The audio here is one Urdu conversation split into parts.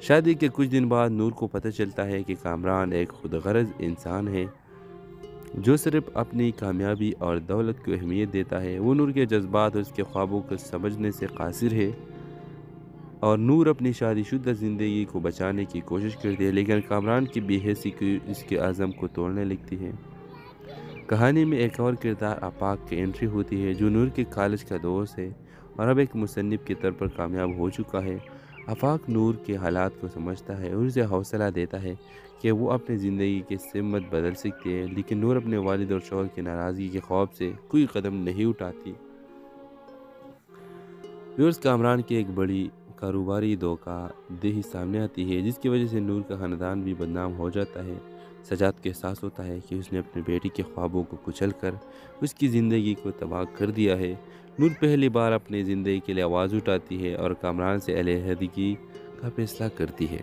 شادی کے کچھ دن بعد نور کو پتہ چلتا ہے کہ کامران ایک خود غرض انسان ہے جو صرف اپنی کامیابی اور دولت کو اہمیت دیتا ہے۔ وہ نور کے جذبات اور اس کے خوابوں کو سمجھنے سے قاصر ہے اور نور اپنی شادی شدہ زندگی کو بچانے کی کوشش کرتی ہے، لیکن کامران کی بے حسی کی اس کے عزم کو توڑنے لگتی ہے۔ کہانی میں ایک اور کردار آفاق کی انٹری ہوتی ہے جو نور کے کالج کا دوست ہے اور اب ایک مصنف کے طور پر کامیاب ہو چکا ہے۔ آفاق نور کے حالات کو سمجھتا ہے اور اسے حوصلہ دیتا ہے کہ وہ اپنی زندگی کی سمت بدل سکتی ہے، لیکن نور اپنے والد اور شوہر کی ناراضگی کے خوف سے کوئی قدم نہیں اٹھاتی۔ ویورز، کامران کی ایک بڑی کاروباری دھوکہ دہی سامنے آتی ہے جس کی وجہ سے نور کا خاندان بھی بدنام ہو جاتا ہے۔ سجاد کو احساس ہوتا ہے کہ اس نے اپنی بیٹی کے خوابوں کو کچل کر اس کی زندگی کو تباہ کر دیا ہے۔ نور پہلی بار اپنی زندگی کے لیے آواز اٹھاتی ہے اور کامران سے علیحدگی کا فیصلہ کرتی ہے۔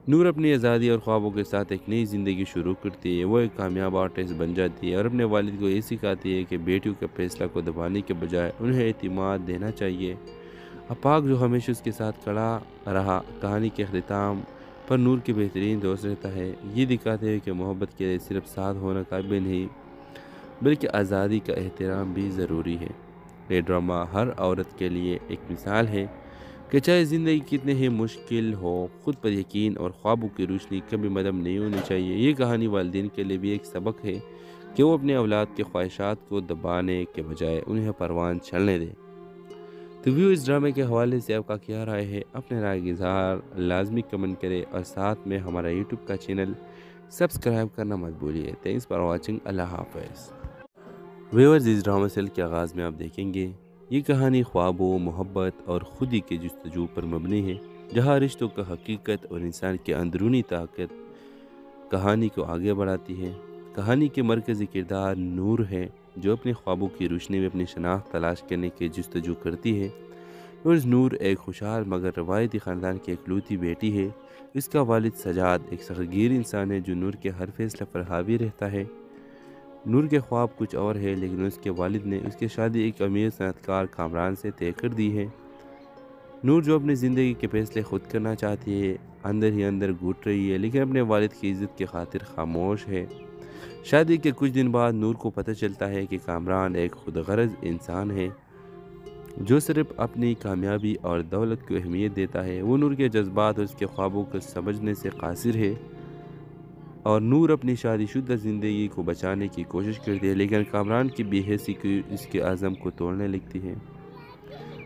نور اپنی آزادی اور خوابوں کے ساتھ ایک نئی زندگی شروع کرتی ہے۔ وہ ایک کامیاب آرٹسٹ بن جاتی ہے اور اپنے والد کو یہ سکھاتی ہے کہ بیٹیوں کے فیصلہ کو دبانے کے بجائے انہیں اعتماد دینا چاہیے۔ آفاق، جو ہمیشہ اس کے ساتھ کھڑا رہا، کہانی کے اختتام پر نور کے بہترین دوست رہتا ہے، یہ دکھاتے ہوئے کہ محبت کے لیے صرف ساتھ ہونا کافی نہیں بلکہ آزادی کا احترام بھی ضروری ہے۔ یہ ڈرامہ ہر عورت کے لیے ایک مثال ہے کہ چاہے زندگی کتنے ہی مشکل ہو، خود پر یقین اور خوابوں کی روشنی کبھی مدھم نہیں ہونی چاہیے۔ یہ کہانی والدین کے لیے بھی ایک سبق ہے کہ وہ اپنے اولاد کے خواہشات کو دبانے کے بجائے انہیں پروان چلنے دیں۔ تو ویو، اس ڈرامے کے حوالے سے آپ کا کیا رائے ہے؟ اپنے رائے کا اظہار لازمی کمنٹ کرے اور ساتھ میں ہمارا یوٹیوب کا چینل سبسکرائب کرنا مت بھولیے۔ Thanks for watching. اللہ حافظ۔ ویورز، اس ڈرامہ سیل کے آغاز میں آپ دیکھیں گے یہ کہانی خوابوں، محبت اور خودی کے جستجو پر مبنی ہے، جہاں رشتوں کا حقیقت اور انسان کی اندرونی طاقت کہانی کو آگے بڑھاتی ہے۔ کہانی کے مرکزی کردار نور ہے جو اپنے خوابوں کی روشنی میں اپنی شناخت تلاش کرنے کی جستجو کرتی ہے۔ اور نور ایک خوشحال مگر روایتی خاندان کی اکلوتی بیٹی ہے۔ اس کا والد سجاد ایک سختگیر انسان ہے جو نور کے ہر فیصلے پر حاوی رہتا ہے۔ نور کے خواب کچھ اور ہے، لیکن اس کے والد نے اس کی شادی ایک امیر صنعت کار کامران سے طے کر دی ہے۔ نور، جو اپنی زندگی کے فیصلے خود کرنا چاہتی ہے، اندر ہی اندر گھٹ رہی ہے، لیکن اپنے والد کی عزت کی خاطر خاموش ہے۔ شادی کے کچھ دن بعد نور کو پتہ چلتا ہے کہ کامران ایک خود غرض انسان ہے جو صرف اپنی کامیابی اور دولت کو اہمیت دیتا ہے۔ وہ نور کے جذبات اور اس کے خوابوں کو سمجھنے سے قاصر ہے اور نور اپنی شادی شدہ زندگی کو بچانے کی کوشش کرتی ہے، لیکن کامران کی بے حسی کی اس کے عزم کو توڑنے لگتی ہے۔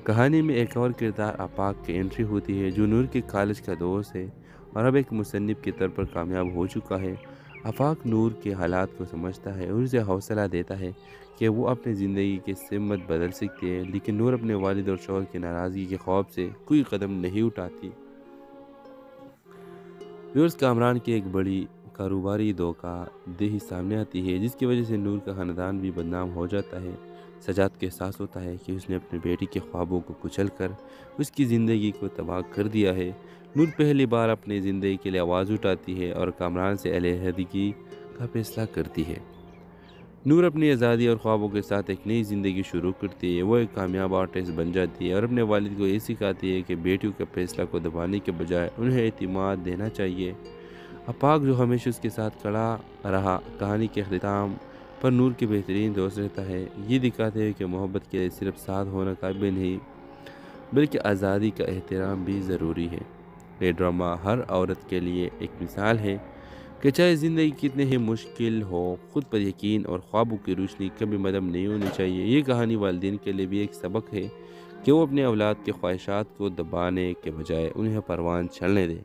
کہانی میں ایک اور کردار آفاق کی انٹری ہوتی ہے جو نور کے کالج کا دوست ہے اور اب ایک مصنف کے طور پر کامیاب ہو چکا ہے۔ آفاق نور کے حالات کو سمجھتا ہے اور اسے حوصلہ دیتا ہے کہ وہ اپنی زندگی کی سمت بدل سکتی ہے، لیکن نور اپنے والد اور شوہر کی ناراضگی کے خوف سے کوئی قدم نہیں اٹھاتی۔ ویورز، کامران کی ایک بڑی کاروباری دھوکہ دہی سامنے آتی ہے جس کی وجہ سے نور کا خاندان بھی بدنام ہو جاتا ہے۔ سجاد کو احساس ہوتا ہے کہ اس نے اپنی بیٹی کے خوابوں کو کچل کر اس کی زندگی کو تباہ کر دیا ہے۔ نور پہلی بار اپنی زندگی کے لیے آواز اٹھاتی ہے اور کامران سے علیحدگی کا فیصلہ کرتی ہے۔ نور اپنی آزادی اور خوابوں کے ساتھ ایک نئی زندگی شروع کرتی ہے۔ وہ ایک کامیاب آرٹسٹ بن جاتی ہے اور اپنے والد کو یہ سکھاتی ہے کہ بیٹیوں کے فیصلہ کو دبانے کے بجائے انہیں اعتماد دینا چاہیے۔ آفاق، جو ہمیشہ اس کے ساتھ کھڑا رہا، کہانی کے اختتام پر نور کے بہترین دوست رہتا ہے، یہ دکھاتے ہوئے کہ محبت کے لیے صرف ساتھ ہونا کافی نہیں بلکہ آزادی کا احترام بھی ضروری ہے۔ یہ ڈرامہ ہر عورت کے لیے ایک مثال ہے کہ چاہے زندگی کتنے ہی مشکل ہو، خود پر یقین اور خوابوں کی روشنی کبھی مدھم نہیں ہونی چاہیے۔ یہ کہانی والدین کے لیے بھی ایک سبق ہے کہ وہ اپنے اولاد کے خواہشات کو دبانے کے بجائے انہیں پروان چلنے دیں۔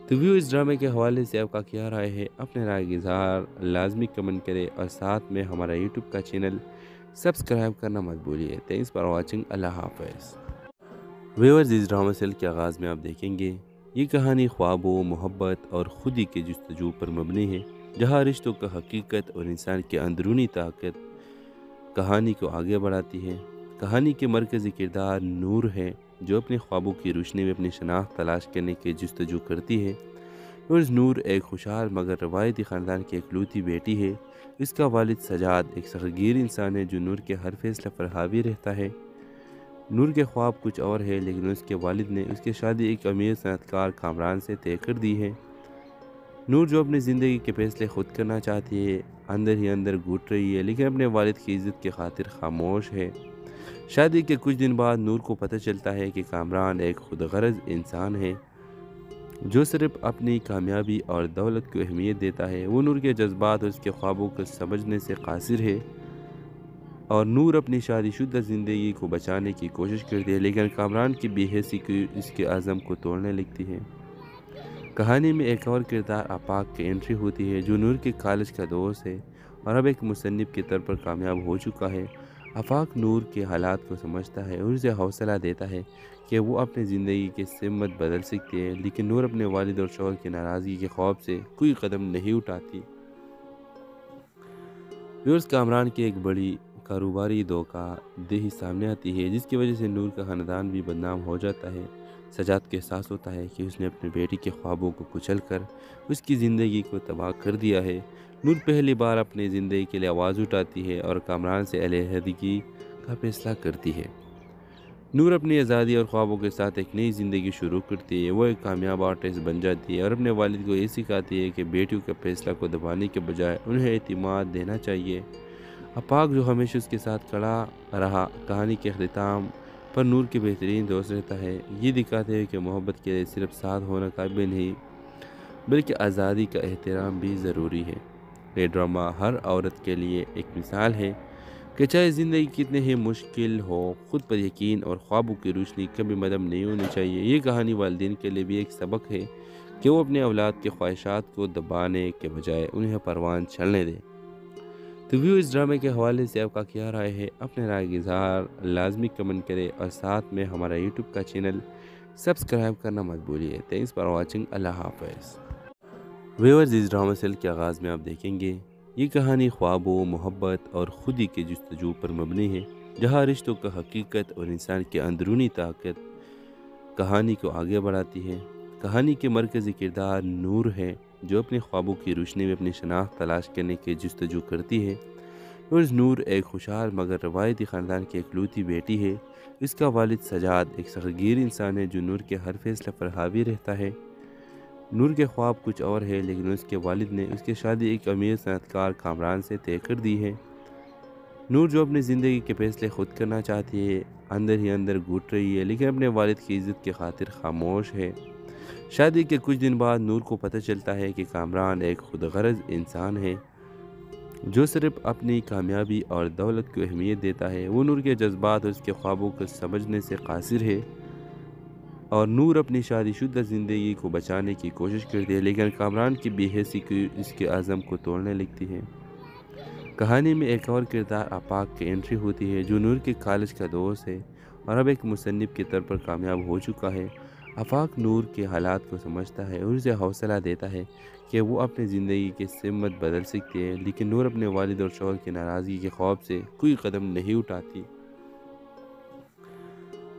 تو ویو، اس ڈرامے کے حوالے سے آپ کا کیا رائے ہے؟ اپنے رائے کا اظہار لازمی کمنٹ کرے اور ساتھ میں ہمارا یوٹیوب کا چینل سبسکرائب کرنا مت بھولیے۔ Thanks for watching. اللہ حافظ۔ ویورز، اس ڈرامہ سیل کے آغاز میں آپ دیکھیں گے یہ کہانی خوابوں، محبت اور خودی کے جستجو پر مبنی ہے، جہاں رشتوں کا حقیقت اور انسان کی اندرونی طاقت کہانی کو آگے بڑھاتی ہے۔ کہانی کے مرکزی کردار نور ہے جو اپنے خوابوں کی روشنی میں اپنی شناخت تلاش کرنے کی جستجو کرتی ہے۔ اور نور ایک خوشحال مگر روایتی خاندان کی اکلوتی بیٹی ہے۔ اس کا والد سجاد ایک سختگیر انسان ہے جو نور کے ہر فیصلے پر حاوی رہتا ہے۔ نور کے خواب کچھ اور ہے، لیکن اس کے والد نے اس کی شادی ایک امیر صنعت کار کامران سے طے کر دی ہے۔ نور جو اپنی زندگی کے فیصلے خود کرنا چاہتی ہے، اندر ہی اندر گھٹ رہی ہے، لیکن اپنے والد کی عزت کی خاطر خاموش ہے۔ شادی کے کچھ دن بعد نور کو پتہ چلتا ہے کہ کامران ایک خود غرض انسان ہے جو صرف اپنی کامیابی اور دولت کو اہمیت دیتا ہے۔ وہ نور کے جذبات اور اس کے خوابوں کو سمجھنے سے قاصر ہے، اور نور اپنی شادی شدہ زندگی کو بچانے کی کوشش کرتی ہے، لیکن کامران کی بے حسی کی اس کے عزم کو توڑنے لگتی ہے۔ کہانی میں ایک اور کردار آفاق کی انٹری ہوتی ہے، جو نور کے کالج کا دوست ہے اور اب ایک مصنف کے طور پر کامیاب ہو چکا ہے۔ آفاق نور کے حالات کو سمجھتا ہے اور اسے حوصلہ دیتا ہے کہ وہ اپنی زندگی کی سمت بدل سکتی ہے، لیکن نور اپنے والد اور شوہر کی ناراضگی کے خوف سے کوئی قدم نہیں اٹھاتی۔ ویورز، کامران کی ایک بڑی کاروباری دھوکہ دہی سامنے آتی ہے، جس کی وجہ سے نور کا خاندان بھی بدنام ہو جاتا ہے۔ سجاد کو احساس ہوتا ہے کہ اس نے اپنے بیٹی کے خوابوں کو کچل کر اس کی زندگی کو تباہ کر دیا ہے۔ نور پہلی بار اپنی زندگی کے لیے آواز اٹھاتی ہے اور کامران سے علیحدگی کا فیصلہ کرتی ہے۔ نور اپنی آزادی اور خوابوں کے ساتھ ایک نئی زندگی شروع کرتی ہے۔ وہ ایک کامیاب آرٹسٹ بن جاتی ہے اور اپنے والد کو یہ سکھاتی ہے کہ بیٹیوں کے فیصلہ کو دبانے کے بجائے انہیں اعتماد دینا چاہیے۔ آفاق، جو ہمیشہ اس کے ساتھ کھڑا رہا، کہانی کے اختتام پر نور کے بہترین دوست رہتا ہے، یہ دکھاتے ہوئے کہ محبت کے لیے صرف ساتھ ہونا کافی نہیں بلکہ آزادی کا احترام بھی ضروری ہے۔ یہ ڈرامہ ہر عورت کے لیے ایک مثال ہے کہ چاہے زندگی کتنے ہی مشکل ہو، خود پر یقین اور خوابوں کی روشنی کبھی مدھم نہیں ہونی چاہیے۔ یہ کہانی والدین کے لیے بھی ایک سبق ہے کہ وہ اپنے اولاد کے خواہشات کو دبانے کے بجائے انہیں پروان چلنے دیں۔ تو اس ڈرامے کے حوالے سے آپ کا کیا رائے ہے؟ اپنے رائے کا اظہار لازمی کمنٹ کریں اور ساتھ میں ہمارا یوٹیوب کا چینل سبسکرائب کرنا مت بھولیے۔ Thanks for watching. اللہ حافظ۔ ویورز، اس ڈرامہ سیل کے آغاز میں آپ دیکھیں گے یہ کہانی خوابوں، محبت اور خودی کے جستجو پر مبنی ہے، جہاں رشتوں کا حقیقت اور انسان کی اندرونی طاقت کہانی کو آگے بڑھاتی ہے۔ کہانی کے مرکزی کردار نور ہے، جو اپنے خوابوں کی روشنی میں اپنی شناخت تلاش کرنے کی جستجو کرتی ہے۔ نور ایک خوشحال مگر روایتی خاندان کی اکلوتی بیٹی ہے۔ اس کا والد سجاد ایک سختگیر انسان ہے جو نور کے ہر فیصلے پر حاوی رہتا ہے۔ نور کے خواب کچھ اور ہے، لیکن اس کے والد نے اس کی شادی ایک امیر صنعت کار کامران سے طے کر دی ہے۔ نور جو اپنی زندگی کے فیصلے خود کرنا چاہتی ہے، اندر ہی اندر گھٹ رہی ہے، لیکن اپنے والد کی عزت کی خاطر خاموش ہے۔ شادی کے کچھ دن بعد نور کو پتہ چلتا ہے کہ کامران ایک خود غرض انسان ہے جو صرف اپنی کامیابی اور دولت کو اہمیت دیتا ہے۔ وہ نور کے جذبات اور اس کے خوابوں کو سمجھنے سے قاصر ہے، اور نور اپنی شادی شدہ زندگی کو بچانے کی کوشش کرتی ہے، لیکن کامران کی بے حسی کی اس کے عزم کو توڑنے لگتی ہے۔ کہانی میں ایک اور کردار آفاق کی انٹری ہوتی ہے، جو نور کے کالج کا دوست ہے اور اب ایک مصنف کے طور پر کامیاب ہو چکا ہے۔ آفاق نور کے حالات کو سمجھتا ہے اور اسے حوصلہ دیتا ہے کہ وہ اپنی زندگی کی سمت بدل سکتی ہے، لیکن نور اپنے والد اور شوہر کی ناراضگی کے خوف سے کوئی قدم نہیں اٹھاتی۔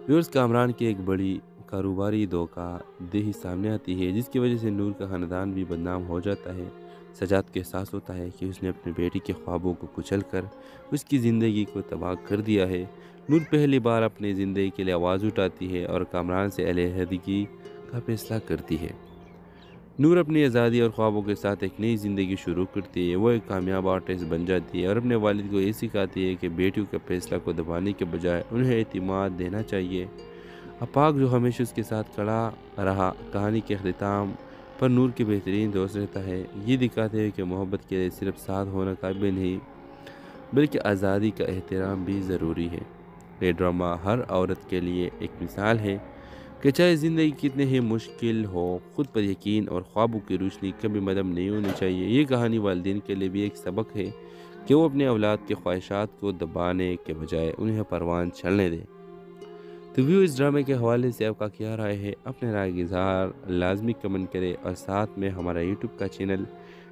ویورز، کامران کی ایک بڑی کاروباری دھوکہ دہی سامنے آتی ہے، جس کی وجہ سے نور کا خاندان بھی بدنام ہو جاتا ہے۔ سجاد کو احساس ہوتا ہے کہ اس نے اپنے بیٹی کے خوابوں کو کچل کر اس کی زندگی کو تباہ کر دیا ہے۔ نور پہلی بار اپنی زندگی کے لیے آواز اٹھاتی ہے اور کامران سے علیحدگی کا فیصلہ کرتی ہے۔ نور اپنی آزادی اور خوابوں کے ساتھ ایک نئی زندگی شروع کرتی ہے۔ وہ ایک کامیاب آرٹسٹ بن جاتی ہے اور اپنے والد کو یہ سکھاتی ہے کہ بیٹیوں کے فیصلہ کو دبانے کے بجائے انہیں اعتماد دینا چاہیے۔ آفاق، جو ہمیشہ اس کے ساتھ کھڑا رہا، کہانی کے اختتام پر نور کے بہترین دوست رہتا ہے، یہ دکھاتے ہوئے کہ محبت کے لیے صرف ساتھ ہونا کافی نہیں بلکہ آزادی کا احترام بھی ضروری ہے۔ یہ ڈرامہ ہر عورت کے لیے ایک مثال ہے کہ چاہے زندگی کتنے ہی مشکل ہو، خود پر یقین اور خوابوں کی روشنی کبھی مدھم نہیں ہونی چاہیے۔ یہ کہانی والدین کے لیے بھی ایک سبق ہے کہ وہ اپنے اولاد کے خواہشات کو دبانے کے بجائے انہیں پروان چلنے دیں۔ تو اس ڈرامے کے حوالے سے آپ کا کیا رائے ہے؟ اپنے رائے کا اظہار لازمی کمنٹ کریں اور ساتھ میں ہمارا یوٹیوب کا چینل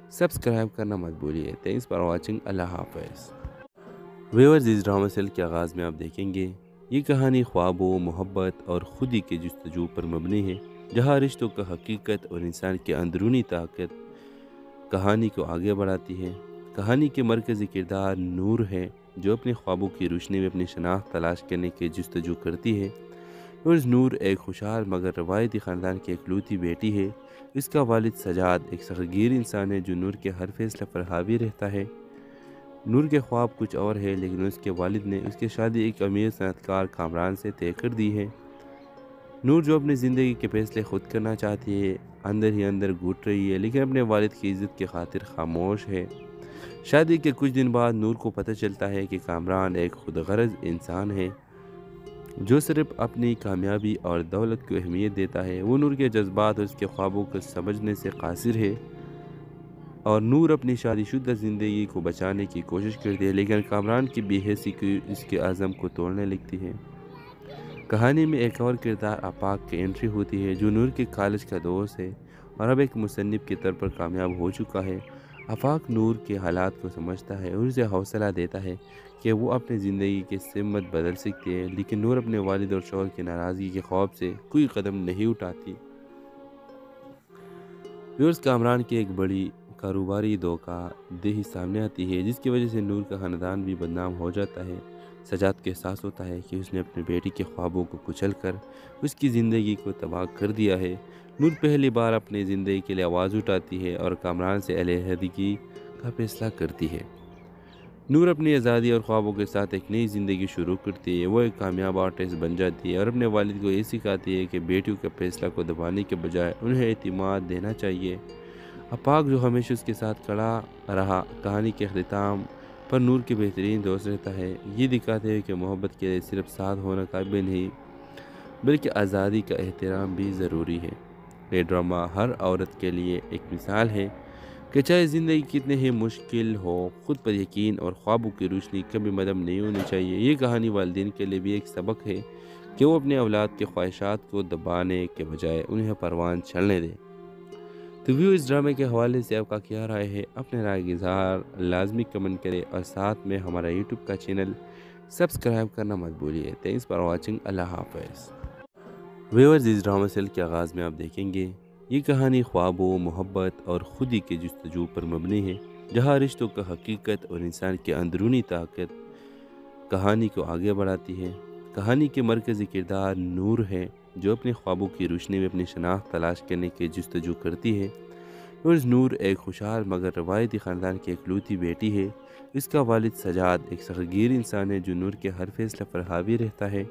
سبسکرائب کرنا مت بھولیے۔ Thanks for watching. اللہ حافظ۔ ویورز، اس ڈرامہ سیل کے آغاز میں آپ دیکھیں گے یہ کہانی خوابوں، محبت اور خودی کے جستجو پر مبنی ہے، جہاں رشتوں کا حقیقت اور انسان کی اندرونی طاقت کہانی کو آگے بڑھاتی ہے۔ کہانی کے مرکزی کردار نور ہے، جو اپنے خوابوں کی روشنی میں اپنی شناخت تلاش کرنے کی جستجو کرتی ہے۔ اور نور ایک خوشحال مگر روایتی خاندان کی اکلوتی بیٹی ہے۔ اس کا والد سجاد ایک سختگیر انسان ہے جو نور کے ہر فیصلے پر حاوی رہتا ہے۔ نور کے خواب کچھ اور ہے، لیکن اس کے والد نے اس کی شادی ایک امیر صنعت کار کامران سے طے کر دی ہے۔ نور جو اپنی زندگی کے فیصلے خود کرنا چاہتی ہے، اندر ہی اندر گھٹ رہی ہے، لیکن اپنے والد کی عزت کی خاطر خاموش ہے۔ شادی کے کچھ دن بعد نور کو پتہ چلتا ہے کہ کامران ایک خود غرض انسان ہے جو صرف اپنی کامیابی اور دولت کو اہمیت دیتا ہے۔ وہ نور کے جذبات اور اس کے خوابوں کو سمجھنے سے قاصر ہے، اور نور اپنی شادی شدہ زندگی کو بچانے کی کوشش کرتی ہے، لیکن کامران کی بے حسی کی اس کے عزم کو توڑنے لگتی ہے۔ کہانی میں ایک اور کردار آفاق کی انٹری ہوتی ہے جو نور کے کالج کا دوست ہے اور اب ایک مصنف کے طور پر کامیاب ہو چکا ہے۔ آفاق نور کے حالات کو سمجھتا ہے اور اسے حوصلہ دیتا ہے کہ وہ اپنی زندگی کی سمت بدل سکتی ہے، لیکن نور اپنے والد اور شوہر کی ناراضگی کے خوف سے کوئی قدم نہیں اٹھاتی۔ ویورز، کامران کی ایک بڑی کاروباری دھوکہ دہی سامنے آتی ہے جس کی وجہ سے نور کا خاندان بھی بدنام ہو جاتا ہے۔ سجاد کو احساس ہوتا ہے کہ اس نے اپنی بیٹی کے خوابوں کو کچل کر اس کی زندگی کو تباہ کر دیا ہے۔ نور پہلی بار اپنی زندگی کے لیے آواز اٹھاتی ہے اور کامران سے علیحدگی کا فیصلہ کرتی ہے۔ نور اپنی آزادی اور خوابوں کے ساتھ ایک نئی زندگی شروع کرتی ہے۔ وہ ایک کامیاب آرٹسٹ بن جاتی ہے اور اپنے والد کو یہ سکھاتی ہے کہ بیٹیوں کے فیصلہ کو دبانے کے بجائے انہیں اعتماد دینا چاہیے۔ آفاق جو ہمیشہ اس کے ساتھ کھڑا رہا، کہانی کے اختتام پر نور کے بہترین دوست رہتا ہے۔ یہ دکھاتے ہیں کہ محبت کے لیے صرف ساتھ ہونا کافی نہیں، بلکہ آزادی کا احترام بھی ضروری ہے۔ یہ ڈرامہ ہر عورت کے لیے ایک مثال ہے کہ چاہے زندگی کتنے ہی مشکل ہو، خود پر یقین اور خوابوں کی روشنی کبھی مدھم نہیں ہونی چاہیے۔ یہ کہانی والدین کے لیے بھی ایک سبق ہے کہ وہ اپنے اولاد کے خواہشات کو دبانے کے بجائے انہیں پروان چلنے دیں۔ تو ویو، اس ڈرامے کے حوالے سے آپ کا کیا رائے ہے؟ اپنے رائے کا اظہار لازمی کمنٹ کریں اور ساتھ میں ہمارا یوٹیوب کا چینل سبسکرائب کرنا مت بھولیے۔ Thanks for watching. اللہ حافظ۔ ویورز، اس ڈرامہ سیل کے آغاز میں آپ دیکھیں گے یہ کہانی خوابوں، محبت اور خودی کے جستجو پر مبنی ہے، جہاں رشتوں کا حقیقت اور انسان کی اندرونی طاقت کہانی کو آگے بڑھاتی ہے۔ کہانی کے مرکزی کردار نور ہے جو اپنے خوابوں کی روشنی میں اپنی شناخت تلاش کرنے کی جستجو کرتی ہے۔ اور نور ایک خوشحال مگر روایتی خاندان کی اکلوتی بیٹی ہے۔ اس کا والد سجاد ایک سختگیر انسان ہے جو نور کے ہر فیصلے پر حاوی رہتا ہے۔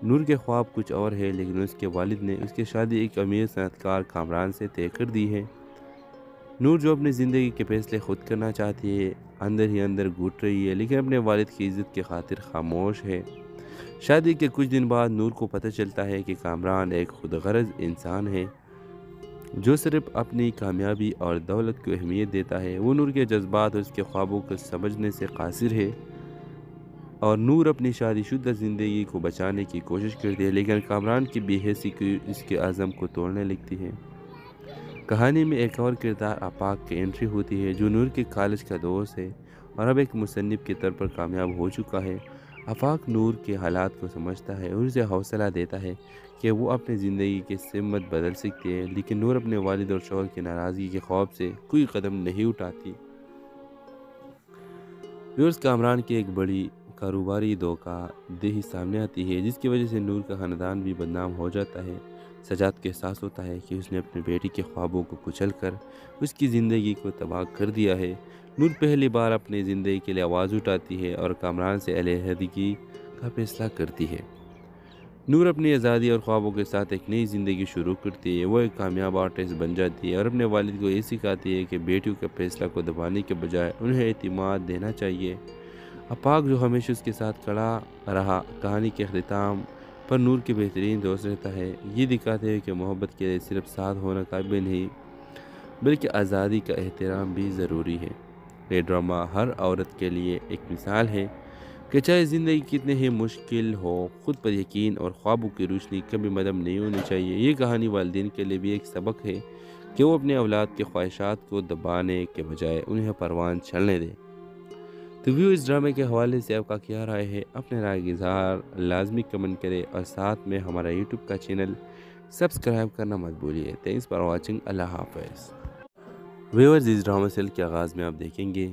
نور کے خواب کچھ اور ہے، لیکن اس کے والد نے اس کی شادی ایک امیر صنعت کار کامران سے طے کر دی ہے۔ نور جو اپنی زندگی کے فیصلے خود کرنا چاہتی ہے، اندر ہی اندر گھٹ رہی ہے، لیکن اپنے والد کی عزت کی خاطر خاموش ہے۔ شادی کے کچھ دن بعد نور کو پتہ چلتا ہے کہ کامران ایک خود غرض انسان ہے جو صرف اپنی کامیابی اور دولت کو اہمیت دیتا ہے۔ وہ نور کے جذبات اور اس کے خوابوں کو سمجھنے سے قاصر ہے، اور نور اپنی شادی شدہ زندگی کو بچانے کی کوشش کرتی ہے، لیکن کامران کی بے حسی کی اس کے عزم کو توڑنے لگتی ہے۔ کہانی میں ایک اور کردار آفاق کی انٹری ہوتی ہے جو نور کے کالج کا دوست ہے اور اب ایک مصنف کے طور پر کامیاب ہو چکا ہے۔ آفاق نور کے حالات کو سمجھتا ہے اور اسے حوصلہ دیتا ہے کہ وہ اپنی زندگی کی سمت بدل سکتی ہے، لیکن نور اپنے والد اور شوہر کی ناراضگی کے خوف سے کوئی قدم نہیں اٹھاتی۔ ویورز، کامران کی ایک بڑی کاروباری دھوکہ دہی سامنے آتی ہے جس کی وجہ سے نور کا خاندان بھی بدنام ہو جاتا ہے۔ سجاد کو احساس ہوتا ہے کہ اس نے اپنی بیٹی کے خوابوں کو کچل کر اس کی زندگی کو تباہ کر دیا ہے۔ نور پہلی بار اپنی زندگی کے لیے آواز اٹھاتی ہے اور کامران سے علیحدگی کا فیصلہ کرتی ہے۔ نور اپنی آزادی اور خوابوں کے ساتھ ایک نئی زندگی شروع کرتی ہے۔ وہ ایک کامیاب آرٹسٹ بن جاتی ہے اور اپنے والد کو یہ سکھاتی ہے کہ بیٹیوں کے فیصلہ کو دبانے کے بجائے انہیں اعتماد دینا چاہیے۔ آفاق جو ہمیشہ اس کے ساتھ کھڑا رہا، کہانی کے اختتام پر نور کے بہترین دوست رہتا ہے۔ یہ دکھاتے ہیں کہ محبت کے لیے صرف ساتھ ہونا کافی نہیں، بلکہ آزادی کا احترام بھی ضروری ہے۔ یہ ڈرامہ ہر عورت کے لیے ایک مثال ہے کہ چاہے زندگی کتنے ہی مشکل ہو، خود پر یقین اور خوابوں کی روشنی کبھی مدھم نہیں ہونی چاہیے۔ یہ کہانی والدین کے لیے بھی ایک سبق ہے کہ وہ اپنے اولاد کے خواہشات کو دبانے کے بجائے انہیں پروان چلنے دیں۔ تو ویو، اس ڈرامے کے حوالے سے آپ کا کیا رائے ہے؟ اپنے رائے کا اظہار لازمی کمنٹ کریں اور ساتھ میں ہمارا یوٹیوب کا چینل سبسکرائب کرنا مت بھولیے۔ Thanks for watching. اللہ حافظ۔ ویورز، اس ڈرامہ سیل کے آغاز میں آپ دیکھیں گے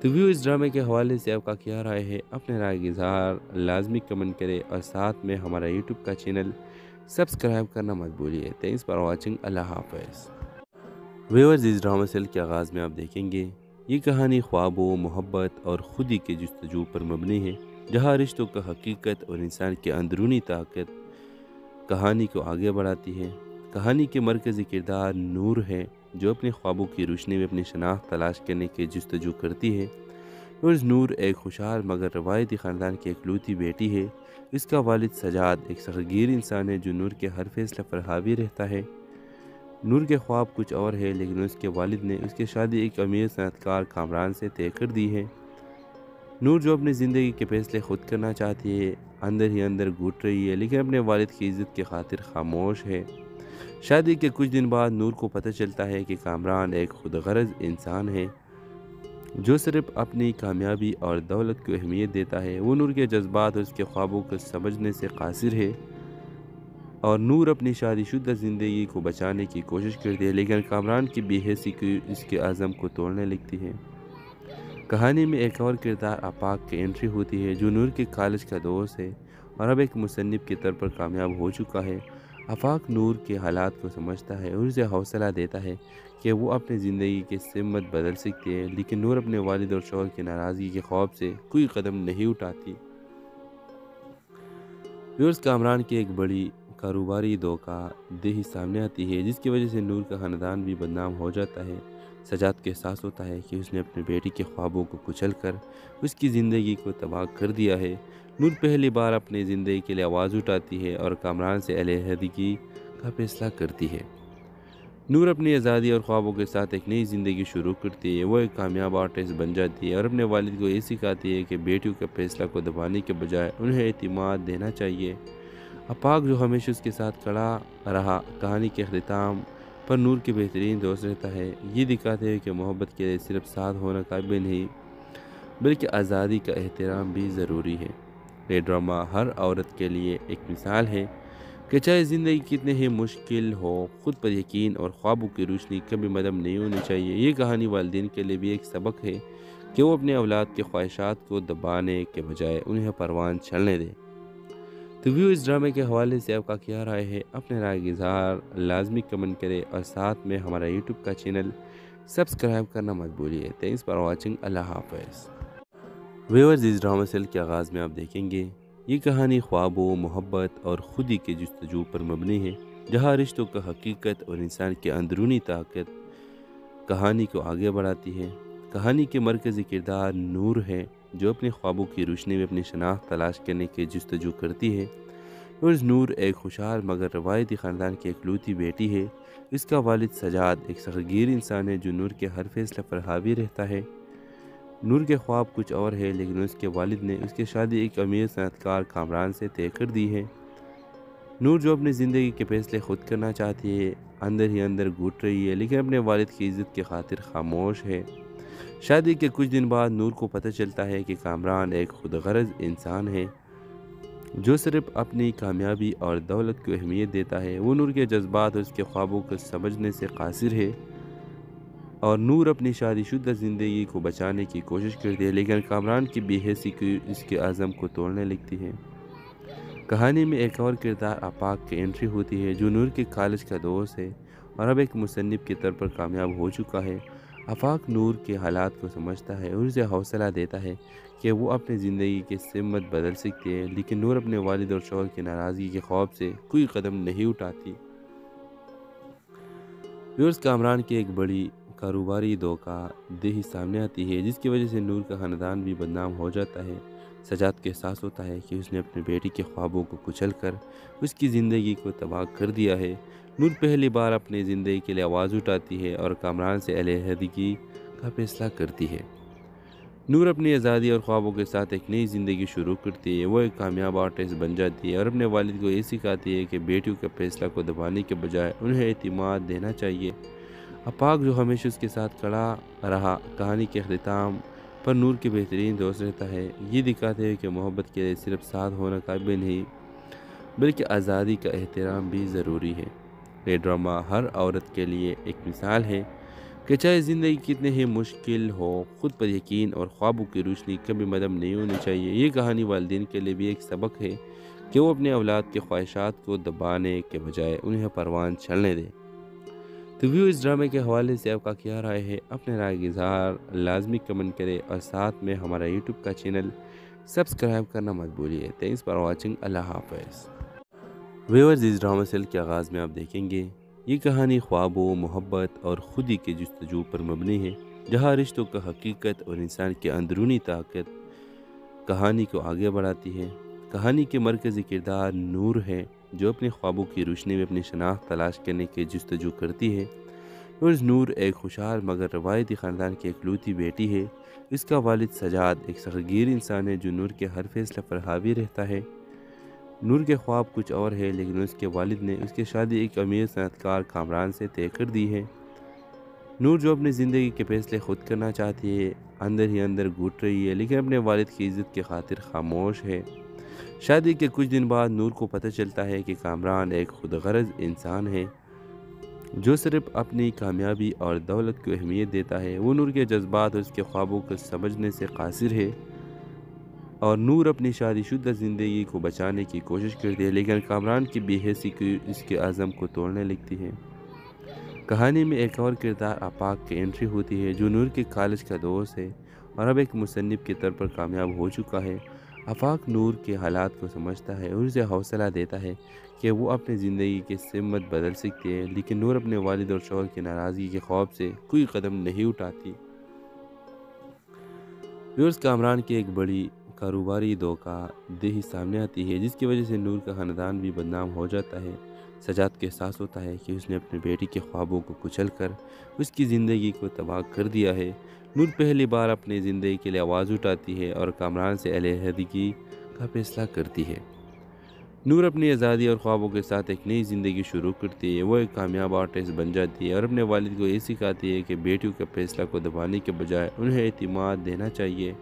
تو ویو اس ڈرامے کے حوالے سے آپ کا کیا رائے ہے؟ اپنے رائے کا اظہار لازمی کمنٹ کرے اور ساتھ میں ہمارا یوٹیوب کا چینل سبسکرائب کرنا مت بھولیے۔ تھینکس فار واچنگ، اللہ حافظ۔ ویورز اس ڈرامہ سیل کے آغاز میں آپ دیکھیں گے یہ کہانی خوابوں، محبت اور خودی کے جستجو پر مبنی ہے، جہاں رشتوں کا حقیقت اور انسان کی اندرونی طاقت کہانی کو آگے بڑھاتی ہے۔ کہانی کے مرکزی کردار نور ہے، جو اپنے خوابوں کی روشنی میں اپنی شناخت تلاش کرنے کی جستجو کرتی ہے۔ نور ایک خوشحال مگر روایتی خاندان کی اکلوتی بیٹی ہے۔ اس کا والد سجاد ایک سختگیر انسان ہے جو نور کے ہر فیصلے پر حاوی رہتا ہے۔ نور کے خواب کچھ اور ہے، لیکن اس کے والد نے اس کی شادی ایک امیر صنعت کار کامران سے طے کر دی ہے۔ نور جو اپنی زندگی کے فیصلے خود کرنا چاہتی ہے، اندر ہی اندر گھٹ رہی ہے، لیکن اپنے والد کی عزت کی خاطر خاموش ہے۔ شادی کے کچھ دن بعد نور کو پتہ چلتا ہے کہ کامران ایک خود غرض انسان ہے جو صرف اپنی کامیابی اور دولت کو اہمیت دیتا ہے۔ وہ نور کے جذبات اور اس کے خوابوں کو سمجھنے سے قاصر ہے، اور نور اپنی شادی شدہ زندگی کو بچانے کی کوشش کرتی ہے، لیکن کامران کی بے حسی کی اس کے عزم کو توڑنے لگتی ہے۔ کہانی میں ایک اور کردار آفاق کی انٹری ہوتی ہے، جو نور کے کالج کا دوست ہے اور اب ایک مصنف کے طور پر کامیاب ہو چکا ہے۔ آفاق نور کے حالات کو سمجھتا ہے اور اسے حوصلہ دیتا ہے کہ وہ اپنی زندگی کی سمت بدل سکتی ہے، لیکن نور اپنے والد اور شوہر کی ناراضگی کے خوف سے کوئی قدم نہیں اٹھاتی۔ کامران کی ایک بڑی کاروباری دھوکہ دہی سامنے آتی ہے، جس کی وجہ سے نور کا خاندان بھی بدنام ہو جاتا ہے۔ سجاد کو احساس ہوتا ہے کہ اس نے اپنی بیٹی کے خوابوں کو کچل کر اس کی زندگی کو تباہ کر دیا ہے۔ نور پہلی بار اپنی زندگی کے لیے آواز اٹھاتی ہے اور کامران سے علیحدگی کا فیصلہ کرتی ہے۔ نور اپنی آزادی اور خوابوں کے ساتھ ایک نئی زندگی شروع کرتی ہے۔ وہ ایک کامیاب آرٹسٹ بن جاتی ہے اور اپنے والد کو یہ سکھاتی ہے کہ بیٹیوں کے فیصلہ کو دبانے کے بجائے انہیں اعتماد دینا چاہیے۔ آفاق جو ہمیشہ اس کے ساتھ کھڑا رہا، کہانی کے اختتام پر نور کے بہترین دوست رہتا ہے۔ یہ دکھاتے ہیں کہ محبت کے لیے صرف ساتھ ہونا کافی نہیں، بلکہ آزادی کا احترام بھی ضروری ہے۔ یہ ڈرامہ ہر عورت کے لیے ایک مثال ہے کہ چاہے زندگی کتنے ہی مشکل ہو، خود پر یقین اور خوابوں کی روشنی کبھی مدم نہیں ہونی چاہیے۔ یہ کہانی والدین کے لیے بھی ایک سبق ہے کہ وہ اپنے اولاد کے خواہشات کو دبانے کے بجائے انہیں پروان چلنے دیں۔ تو ویو اس ڈرامے کے حوالے سے آپ کا کیا رائے ہے؟ اپنے رائے کا اظہار لازمی کمنٹ کرے اور ساتھ میں ہمارا یوٹیوب کا چینل سبسکرائب کرنا مت بھولیے۔ تھینکس فار واچنگ، اللہ حافظ۔ ویورز اس ڈرامہ سیل کے آغاز میں آپ دیکھیں گے یہ کہانی خوابوں، محبت اور خودی کے جستجو پر مبنی ہے، جہاں رشتوں کا حقیقت اور انسان کی اندرونی طاقت کہانی کو آگے بڑھاتی ہے۔ کہانی کے مرکزی کردار نور ہے، جو اپنے خوابوں کی روشنی میں اپنی شناخت تلاش کرنے کی جستجو کرتی ہے۔ نور ایک خوشحال مگر روایتی خاندان کی اکلوتی بیٹی ہے۔ اس کا والد سجاد ایک سختگیر انسان ہے جو نور کے ہر فیصلے پر حاوی رہتا ہے۔ نور کے خواب کچھ اور ہے، لیکن اس کے والد نے اس کی شادی ایک امیر صنعت کار کامران سے طے کر دی ہے۔ نور جو اپنی زندگی کے فیصلے خود کرنا چاہتی ہے، اندر ہی اندر گھٹ رہی ہے، لیکن اپنے والد کی عزت کی خاطر خاموش ہے۔ شادی کے کچھ دن بعد نور کو پتہ چلتا ہے کہ کامران ایک خود غرض انسان ہے جو صرف اپنی کامیابی اور دولت کو اہمیت دیتا ہے۔ وہ نور کے جذبات اور اس کے خوابوں کو سمجھنے سے قاصر ہے، اور نور اپنی شادی شدہ زندگی کو بچانے کی کوشش کرتی ہے، لیکن کامران کی بے حسی کی اس کے عزم کو توڑنے لگتی ہے۔ کہانی میں ایک اور کردار آفاق کی انٹری ہوتی ہے، جو نور کے کالج کا دوست ہے اور اب ایک مصنف کے طور پر کامیاب ہو چکا ہے۔ آفاق نور کے حالات کو سمجھتا ہے اور اسے حوصلہ دیتا ہے کہ وہ اپنی زندگی کی سمت بدل سکتی ہے، لیکن نور اپنے والد اور شوہر کی ناراضگی کے خوف سے کوئی قدم نہیں اٹھاتی۔ کامران کی ایک بڑی کاروباری دھوکہ دہی سامنے آتی ہے، جس کی وجہ سے نور کا خاندان بھی بدنام ہو جاتا ہے۔ سجاد کو احساس ہوتا ہے کہ اس نے اپنی بیٹی کے خوابوں کو کچل کر اس کی زندگی کو تباہ کر دیا ہے۔ نور پہلی بار اپنی زندگی کے لیے آواز اٹھاتی ہے اور کامران سے علیحدگی کا فیصلہ کرتی ہے۔ نور اپنی آزادی اور خوابوں کے ساتھ ایک نئی زندگی شروع کرتی ہے۔ وہ ایک کامیاب آرٹسٹ بن جاتی ہے اور اپنے والد کو یہ سکھاتی ہے کہ بیٹیوں کے فیصلہ کو دبانے کے بجائے انہیں اعتماد دینا چاہیے۔ آفاق جو ہمیشہ اس کے ساتھ کھڑا رہا، کہانی کے اختتام پر نور کے بہترین دوست رہتا ہے۔ یہ دکھاتے ہیں کہ محبت کے لیے صرف ساتھ ہونا کافی نہیں، بلکہ آزادی کا احترام بھی ضروری ہے۔ یہ ڈرامہ ہر عورت کے لیے ایک مثال ہے کہ چاہے زندگی کتنے ہی مشکل ہو، خود پر یقین اور خوابوں کی روشنی کبھی مدھم نہیں ہونی چاہیے۔ یہ کہانی والدین کے لیے بھی ایک سبق ہے کہ وہ اپنے اولاد کی خواہشات کو دبانے کے بجائے انہیں پروان چلنے دیں۔ تو ویو اس ڈرامے کے حوالے سے آپ کا کیا رائے ہے؟ اپنے رائے کا اظہار لازمی کمنٹ کرے اور ساتھ میں ہمارا یوٹیوب کا چینل سبسکرائب کرنا مت بھولیے۔ تھینکس فار واچنگ، اللہ حافظ۔ ویورز اس ڈرامہ سیل کے آغاز میں آپ دیکھیں گے یہ کہانی خوابوں، محبت اور خودی کے جستجو پر مبنی ہے، جہاں رشتوں کا حقیقت اور انسان کی اندرونی طاقت کہانی کو آگے بڑھاتی ہے۔ کہانی کے مرکزی کردار نور ہے، جو اپنے خوابوں کی روشنی میں اپنی شناخت تلاش کرنے کی جستجو کرتی ہے۔ نور ایک خوشحال مگر روایتی خاندان کی اکلوتی بیٹی ہے۔ اس کا والد سجاد ایک سختگیر انسان ہے جو نور کے ہر فیصلے پر حاوی رہتا ہے۔ نور کے خواب کچھ اور ہے، لیکن اس کے والد نے اس کی شادی ایک امیر صنعت کار کامران سے طے کر دی ہے۔ نور جو اپنی زندگی کے فیصلے خود کرنا چاہتی ہے، اندر ہی اندر گھٹ رہی ہے، لیکن اپنے والد کی عزت کی خاطر خاموش ہے۔ شادی کے کچھ دن بعد نور کو پتہ چلتا ہے کہ کامران ایک خود غرض انسان ہے جو صرف اپنی کامیابی اور دولت کو اہمیت دیتا ہے۔ وہ نور کے جذبات اور اس کے خوابوں کو سمجھنے سے قاصر ہے، اور نور اپنی شادی شدہ زندگی کو بچانے کی کوشش کرتی ہے، لیکن کامران کی بے حسی کی اس کے عزم کو توڑنے لگتی ہے۔ کہانی میں ایک اور کردار آفاق کی انٹری ہوتی ہے، جو نور کے کالج کا دوست ہے اور اب ایک مصنف کے طور پر کامیاب ہو چکا ہے۔ آفاق نور کے حالات کو سمجھتا ہے اور اسے حوصلہ دیتا ہے کہ وہ اپنی زندگی کی سمت بدل سکتی ہے، لیکن نور اپنے والد اور شوہر کی ناراضگی کے خوف سے کوئی قدم نہیں اٹھاتی۔ کامران کی ایک بڑی کاروباری دھوکہ دہی سامنے آتی ہے، جس کی وجہ سے نور کا خاندان بھی بدنام ہو جاتا ہے۔ سجاد کو احساس ہوتا ہے کہ اس نے اپنے بیٹی کے خوابوں کو کچل کر اس کی زندگی کو تباہ کر دیا ہے۔ نور پہلی بار اپنی زندگی کے لیے آواز اٹھاتی ہے اور کامران سے علیحدگی کا فیصلہ کرتی ہے۔ نور اپنی آزادی اور خوابوں کے ساتھ ایک نئی زندگی شروع کرتی ہے۔ وہ ایک کامیاب آرٹسٹ بن جاتی ہے اور اپنے والد کو یہ سکھاتی ہے کہ بیٹیوں کے فیصلہ کو دبانے کے بجائے انہیں اعتماد دینا چاہیے۔